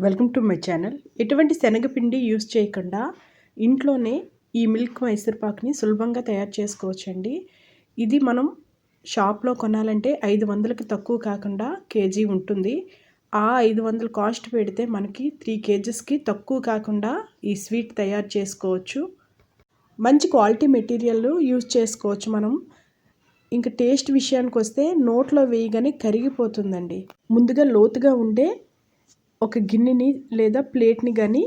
Welcome to my channel. ఎటువంటి శనగపిండి use చేయకుండా ఇంట్లోనే ఈ మిల్క్ మైసూర్ పాక్ని సులభంగా తయారు చేసుకోవచ్చండి. ఇది మనం షాప్లో కొనాలంటే 500కి తక్కువ కాకుండా కేజీ ఉంటుంది. ఆ 500 కాస్ట్ పెడితే మనకి 3 కేజెస్కి తక్కువ కాకుండా ఈ స్వీట్ తయారు చేసుకోవచ్చు. మంచి క్వాలిటీ మెటీరియల్ యూస్ చేసుకోవచ్చు మనం. ఇంకా టేస్ట్ విషయానికి వస్తే నోట్లో వేయగానే కరిగిపోతుందండి. ముందుగా లోతుగా ఉండే ఒక గిన్నెని లేదా ప్లేట్ని కానీ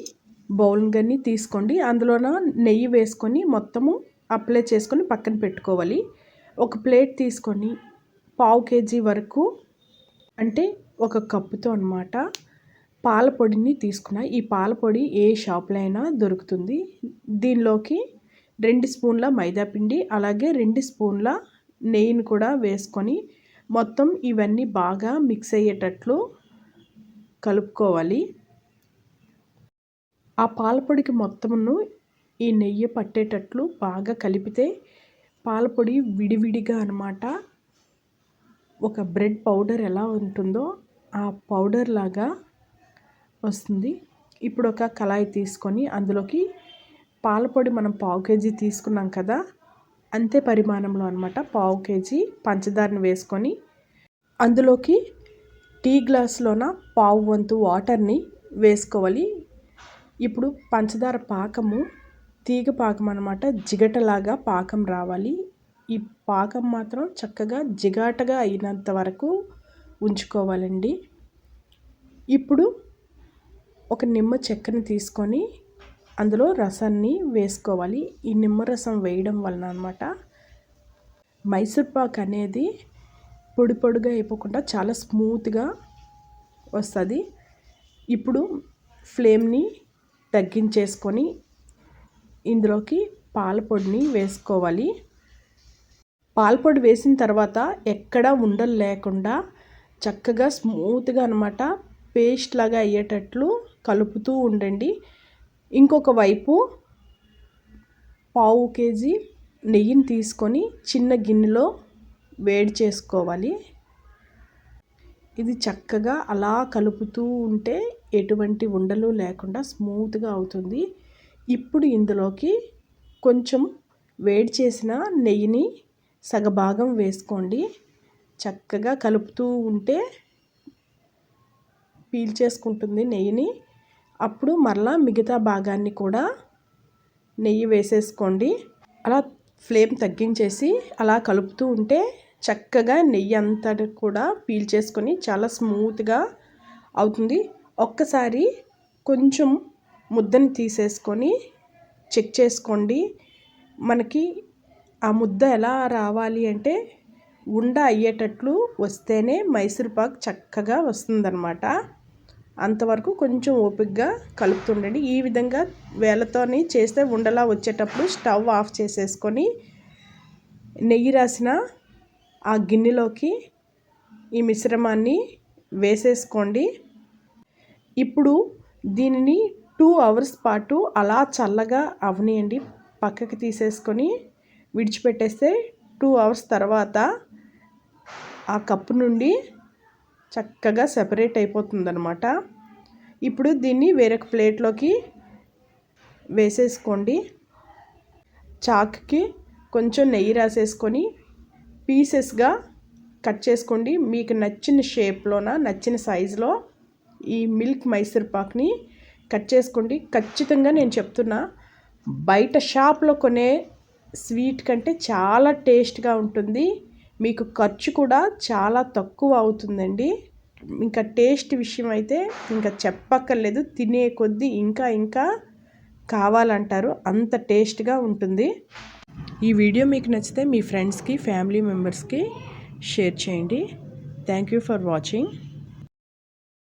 బౌల్ని కానీ తీసుకోండి. అందులోన నెయ్యి వేసుకొని మొత్తము అప్లై చేసుకొని పక్కన పెట్టుకోవాలి. ఒక ప్లేట్ తీసుకొని 1/2 కేజీ వరకు అంటే ఒక కప్పుతో అన్నమాట పాల పొడిని తీసుకున్నా. ఈ పాల పొడి ఏ షాప్లో అయినా దొరుకుతుంది. దీనిలోకి 2 స్పూన్ల మైదా పిండి అలాగే 2 స్పూన్ల నెయ్యిని కూడా వేసుకొని మొత్తం ఇవన్నీ బాగా మిక్స్ అయ్యేటట్లు కలుపుకోవాలి. ఆ పాలపొడికి మొత్తమును ఈ నెయ్యి పట్టేటట్లు బాగా కలిపితే పాలపొడి విడివిడిగా అన్నమాట ఒక బ్రెడ్ పౌడర్ ఎలా ఉంటుందో ఆ పౌడర్ లాగా వస్తుంది. ఇప్పుడు ఒక కళాయి తీసుకొని అందులోకి పాలపొడి మనం 1/2 కేజీ తీసుకున్నాం కదా, అంతే పరిమాణంలో అన్నమాట 1/2 కేజీ పంచదారని వేసుకొని అందులోకి టీ గ్లాస్లోన 1/2 వంతు వాటర్ని వేసుకోవాలి. ఇప్పుడు పంచదార పాకము తీగ పాకం అన్నమాట, జిగటలాగా పాకం రావాలి. ఈ పాకం మాత్రం చక్కగా జిగాటగా అయినంత వరకు ఉంచుకోవాలండి. ఇప్పుడు ఒక నిమ్మ చెక్కని తీసుకొని అందులో రసాన్ని వేసుకోవాలి. ఈ నిమ్మరసం వేయడం వలన అన్నమాట మైసూర్ పాక్ అనేది పొడి పొడిగా అయిపోకుండా చాలా స్మూత్గా వస్తుంది. ఇప్పుడు ఫ్లేమ్ని తగ్గించేసుకొని ఇందులోకి పాలపొడిని వేసుకోవాలి. పాలపొడి వేసిన తర్వాత ఎక్కడ ఉండలు లేకుండా చక్కగా స్మూత్గా అన్నమాట పేస్ట్ లాగా అయ్యేటట్లు కలుపుతూ ఉండండి. ఇంకొక వైపు 1/2 కేజీ నెయ్యిని తీసుకొని చిన్న గిన్నెలో వేడి చేసుకోవాలి. ఇది చక్కగా అలా కలుపుతూ ఉంటే ఎటువంటి ఉండలు లేకుండా స్మూత్గా అవుతుంది. ఇప్పుడు ఇందులోకి కొంచెం వేడి చేసిన నెయ్యిని సగభాగం వేసుకోండి. చక్కగా కలుపుతూ ఉంటే పీల్చేసుకుంటుంది నెయ్యిని. అప్పుడు మరలా మిగతా భాగాన్ని కూడా నెయ్యి వేసేసుకోండి. అలా ఫ్లేమ్ తగ్గించేసి అలా కలుపుతూ ఉంటే చక్కగా నెయ్యి అంతటి కూడా పీల్చేసుకొని చాలా స్మూత్గా అవుతుంది. ఒక్కసారి కొంచెం ముద్దని తీసేసుకొని చెక్ చేసుకోండి. మనకి ఆ ముద్ద ఎలా రావాలి అంటే ఉండ అయ్యేటట్లు వస్తేనే మైసూర్ పాక్ చక్కగా వస్తుందన్నమాట. అంతవరకు కొంచెం ఓపికగా కలుపుతుండండి. ఈ విధంగా వేళ్ళతోని చేస్తే ఉండలా వచ్చేటప్పుడు స్టవ్ ఆఫ్ చేసేసుకొని నెయ్యి రాసిన ఆ గిన్నెలోకి ఈ మిశ్రమాన్ని వేసేసుకోండి. ఇప్పుడు దీనిని 2 అవర్స్ పాటు అలా చల్లగా అవనియండి. పక్కకి తీసేసుకొని విడిచిపెట్టేస్తే 2 అవర్స్ తర్వాత ఆ కప్పు నుండి చక్కగా సెపరేట్ అయిపోతుందన్నమాట. ఇప్పుడు దీన్ని వేరొక ప్లేట్లోకి వేసేసుకోండి. చాక్కి కొంచెం నెయ్యి రాసేసుకొని పీసెస్గా కట్ చేసుకోండి. మీకు నచ్చిన షేప్లోన నచ్చిన సైజులో ఈ మిల్క్ మైసూర్ పాక్ని కట్ చేసుకోండి. ఖచ్చితంగా నేను చెప్తున్నా, బయట షాప్లో కొనే స్వీట్ కంటే చాలా టేస్ట్గా ఉంటుంది. మీకు ఖర్చు కూడా చాలా తక్కువ అవుతుందండి. ఇంకా టేస్ట్ విషయం అయితే ఇంకా చెప్పక్కర్లేదు. తినే కొద్దీ ఇంకా కావాలంటారు, అంత టేస్ట్గా ఉంటుంది. ఈ వీడియో మీకు నచ్చితే మీ ఫ్రెండ్స్కి ఫ్యామిలీ మెంబర్స్కి షేర్ చేయండి. Thank you for watching.